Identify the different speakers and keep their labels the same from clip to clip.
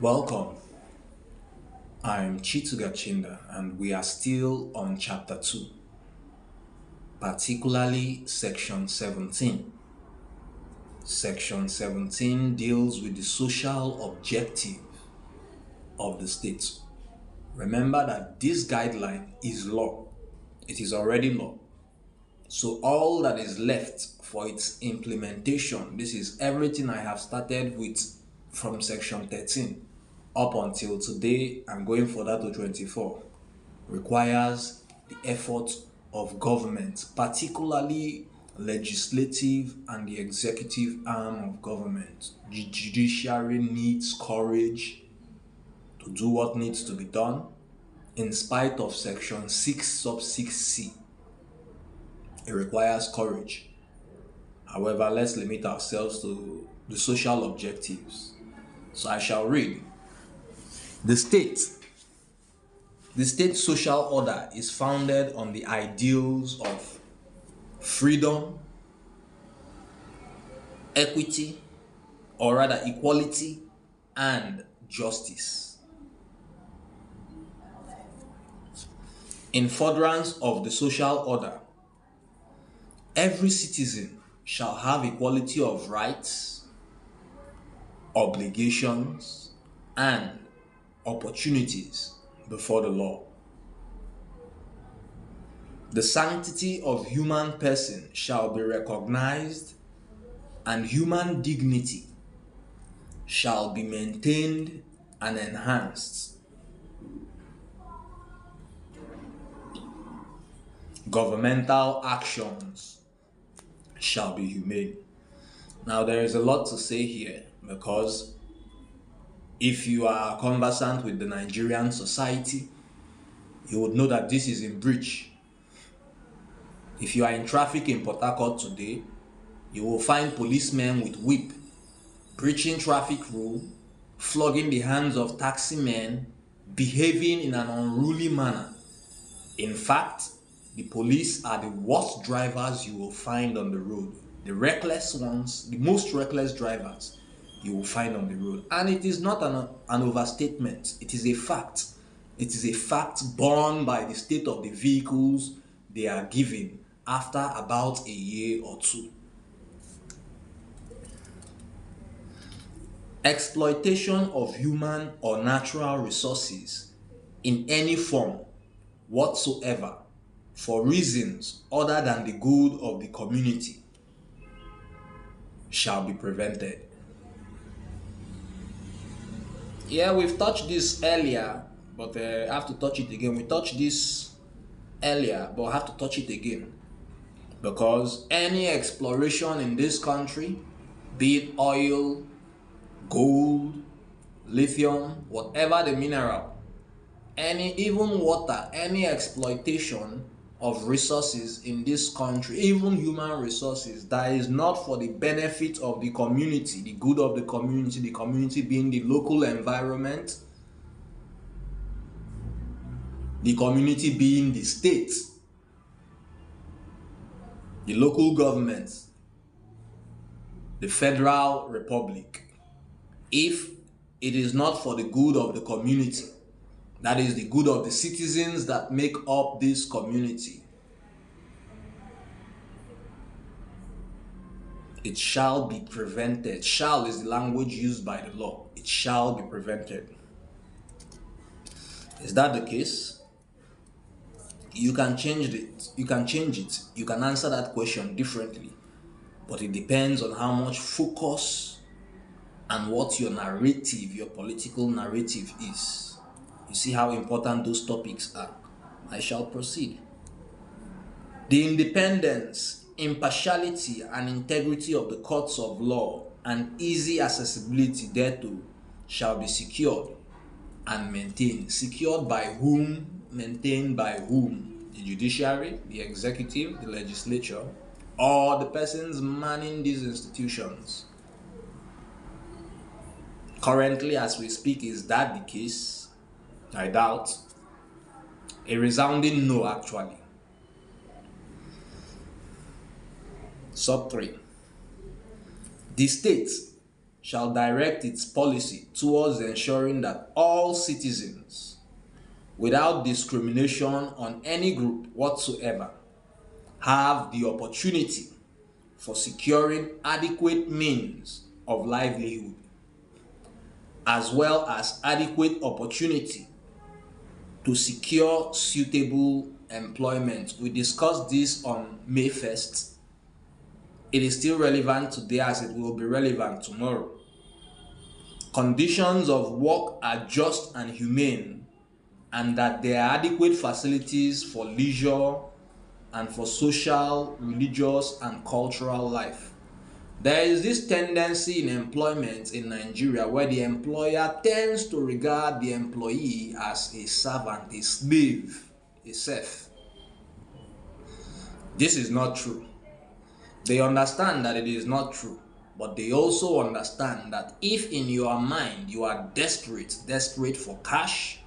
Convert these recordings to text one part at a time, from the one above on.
Speaker 1: Welcome. I'm Chituga Chinda, and we are still on Chapter 2, particularly Section 17. Section 17 deals with the social objective of the state. Remember that this guideline is law, it is already law. So, all that is left for its implementation, this is everything I have started with from Section 13 up until today and going further to 24, requires the effort of government, particularly legislative and the executive arm of government. The judiciary needs courage to do what needs to be done in spite of Section 6 sub 6c. It requires courage. However, let's limit ourselves to the social objectives. So I shall read. The state social order is founded on the ideals of freedom, equity, or rather equality, and justice. In furtherance of the social order, every citizen shall have equality of rights, obligations, and opportunities before the law. The sanctity of human person shall be recognized, and human dignity shall be maintained and enhanced. Governmental actions shall be humane. Now, there is a lot to say here because if you are conversant with the Nigerian society, you would know that this is in breach. If you are in traffic in Port Harcourt today, you will find policemen with whip, breaching traffic rule, flogging the hands of taxi men, behaving in an unruly manner. In fact, the police are the worst drivers you will find on the road. The reckless ones, the most reckless drivers you will find on the road. And it is not an overstatement. It is a fact. It is a fact borne by the state of the vehicles they are given after about a year or two. Exploitation of human or natural resources in any form whatsoever for reasons other than the good of the community shall be prevented. Yeah, we've touched this earlier, but I have to touch it again. We touched this earlier, but I have to touch it again. Because any exploration in this country, be it oil, gold, lithium, whatever the mineral, even water, any exploitation of resources in this country, even human resources, that is not for the benefit of the community, the good of the community being the local environment, the community being the state, the local government, the federal republic. If it is not for the good of the community, that is the good of the citizens that make up this community, it shall be prevented. Shall is the language used by the law. It shall be prevented. Is that the case? You can change it. You can change it. You can answer that question differently. But it depends on how much focus and what your narrative, your political narrative is. You see how important those topics are. I shall proceed. The independence, impartiality, and integrity of the courts of law and easy accessibility thereto shall be secured and maintained. Secured by whom? Maintained by whom? The judiciary, the executive, the legislature, or the persons manning these institutions. Currently, as we speak, is that the case? I doubt. A resounding no, actually. Sub 3. The state shall direct its policy towards ensuring that all citizens, without discrimination on any group whatsoever, have the opportunity for securing adequate means of livelihood, as well as adequate opportunity to secure suitable employment. We discussed this on May 1st. It is still relevant today as it will be relevant tomorrow. Conditions of work are just and humane, and that there are adequate facilities for leisure and for social, religious, and cultural life. There is this tendency in employment in Nigeria where the employer tends to regard the employee as a servant, a slave, a serf. This is not true. They understand that it is not true, but they also understand that if in your mind you are desperate for cash,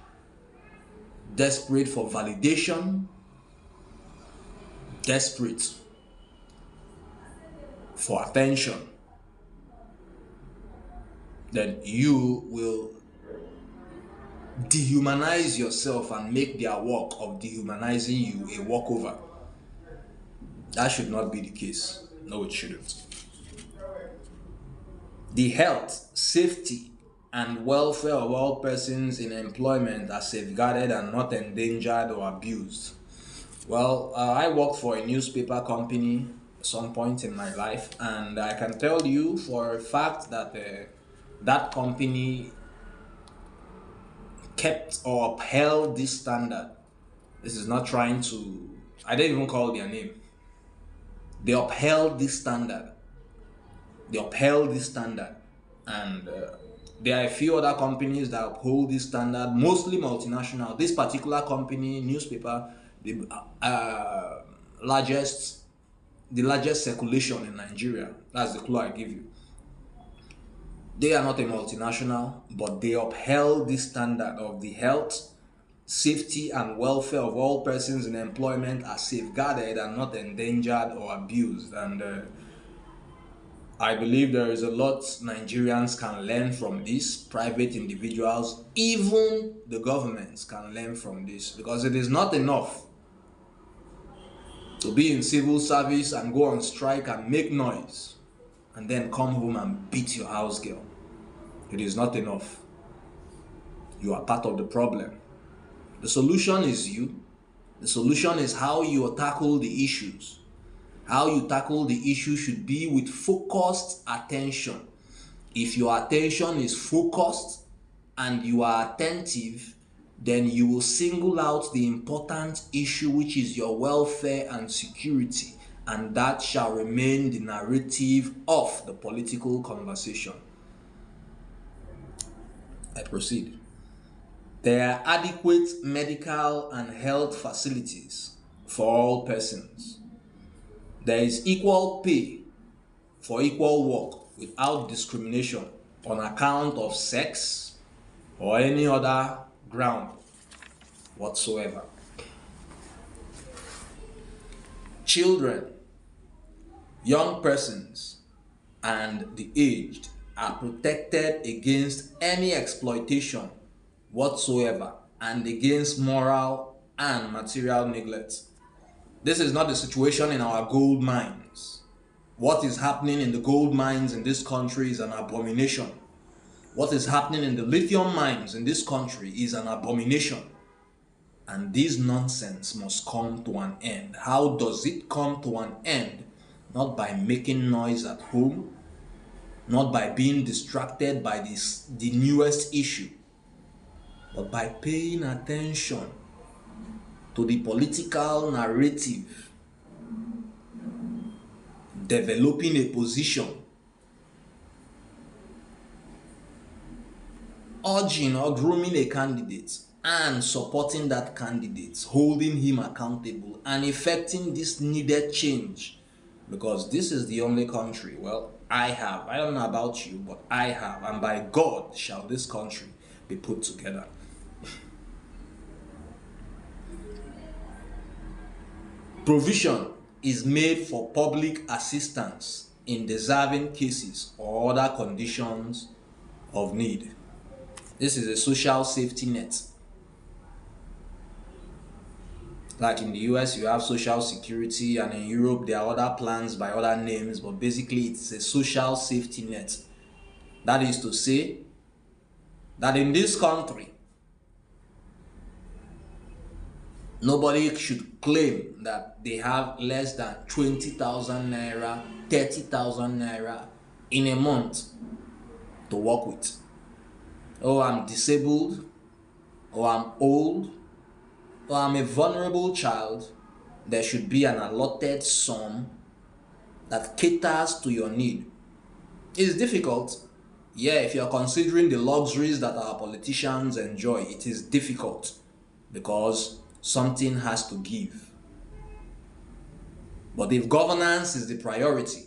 Speaker 1: desperate for validation, desperate for attention, then you will dehumanize yourself and make their work of dehumanizing you a walkover. That should not be the case. No, it shouldn't. The health, safety, and welfare of all persons in employment are safeguarded and not endangered or abused. Well, I worked for a newspaper company at some point in my life, and I can tell you for a fact that that company kept or upheld this standard. This is not trying to, I didn't even call their name. They upheld this standard. And there are a few other companies that uphold this standard, mostly multinational. This particular company, newspaper, the largest circulation in Nigeria. That's the clue I give you. They are not a multinational, but they upheld this standard of the health, safety, and welfare of all persons in employment are safeguarded and not endangered or abused. And I believe there is a lot Nigerians can learn from this. Private individuals, even the governments can learn from this, because it is not enough to be in civil service and go on strike and make noise and then come home and beat your house girl. It is not enough. You are part of the problem. The solution is you. The solution is how you tackle the issues. How you tackle the issue should be with focused attention. If your attention is focused and you are attentive, then you will single out the important issue, which is your welfare and security, and that shall remain the narrative of the political conversation. I proceed. There are adequate medical and health facilities for all persons. There is equal pay for equal work without discrimination on account of sex or any other ground whatsoever. Children, young persons, and the aged are protected against any exploitation whatsoever and against moral and material neglect. This is not the situation in our gold mines. What is happening in the gold mines in this country is an abomination. What is happening in the lithium mines in this country is an abomination. And this nonsense must come to an end. How does it come to an end? Not by making noise at home, not by being distracted by the newest issue, but by paying attention to the political narrative, developing a position, urging or grooming a candidate and supporting that candidate, holding him accountable and effecting this needed change. Because this is the only country, well, I don't know about you, but I have, and by God shall this country be put together. Provision is made for public assistance in deserving cases or other conditions of need. This is a social safety net. Like in the US, you have social security, and in Europe, there are other plans by other names, but basically it's a social safety net. That is to say that in this country, nobody should claim that they have less than 20,000 naira, 30,000 naira in a month to work with. Oh, I'm disabled, or I'm old, or I'm a vulnerable child. There should be an allotted sum that caters to your need. It's difficult. Yeah, if you're considering the luxuries that our politicians enjoy, it is difficult because something has to give. But if governance is the priority,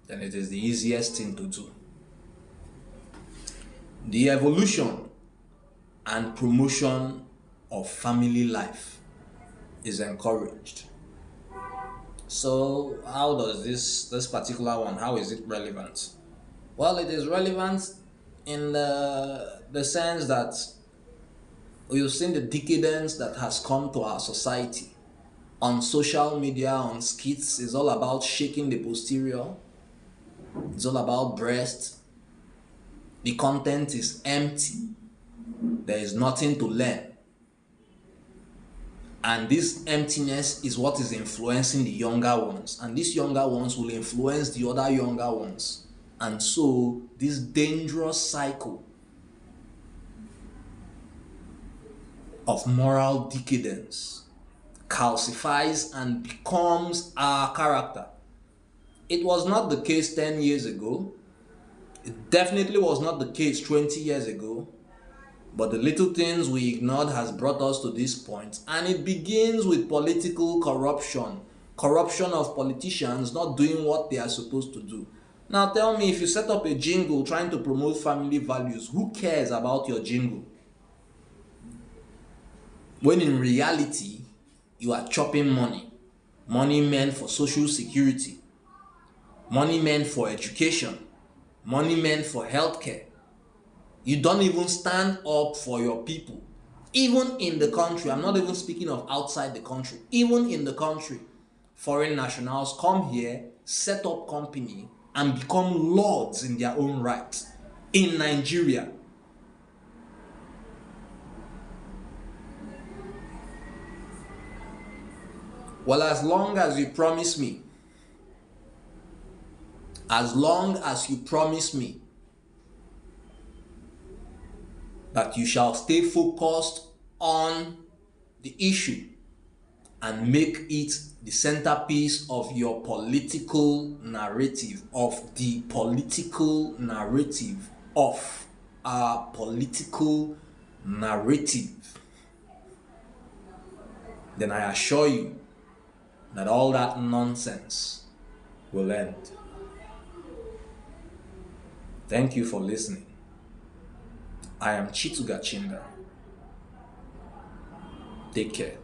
Speaker 1: then it is the easiest thing to do. The evolution and promotion of family life is encouraged. So how does this particular one, how is it relevant? Well, it is relevant in the sense that we've seen the decadence that has come to our society. On social media, on skits, it's all about shaking the posterior. It's all about breast. The content is empty. There is nothing to learn. And this emptiness is what is influencing the younger ones. And these younger ones will influence the other younger ones. And so this dangerous cycle of moral decadence calcifies and becomes our character. It was not the case 10 years ago. It definitely was not the case 20 years ago. But the little things we ignored has brought us to this point. And it begins with political corruption. Corruption of politicians not doing what they are supposed to do. Now tell me, if you set up a jingle trying to promote family values, who cares about your jingle? When in reality, you are chopping money. Money meant for social security. Money meant for education. Money meant for healthcare. You don't even stand up for your people. Even in the country, I'm not even speaking of outside the country. Even in the country, foreign nationals come here, set up company, and become lords in their own right. In Nigeria. Well, as long as you promise me, that you shall stay focused on the issue and make it the centerpiece of your political narrative, of the political narrative, of our political narrative, then I assure you that all that nonsense will end. Thank you for listening. I am Chituga Chinda. Take care.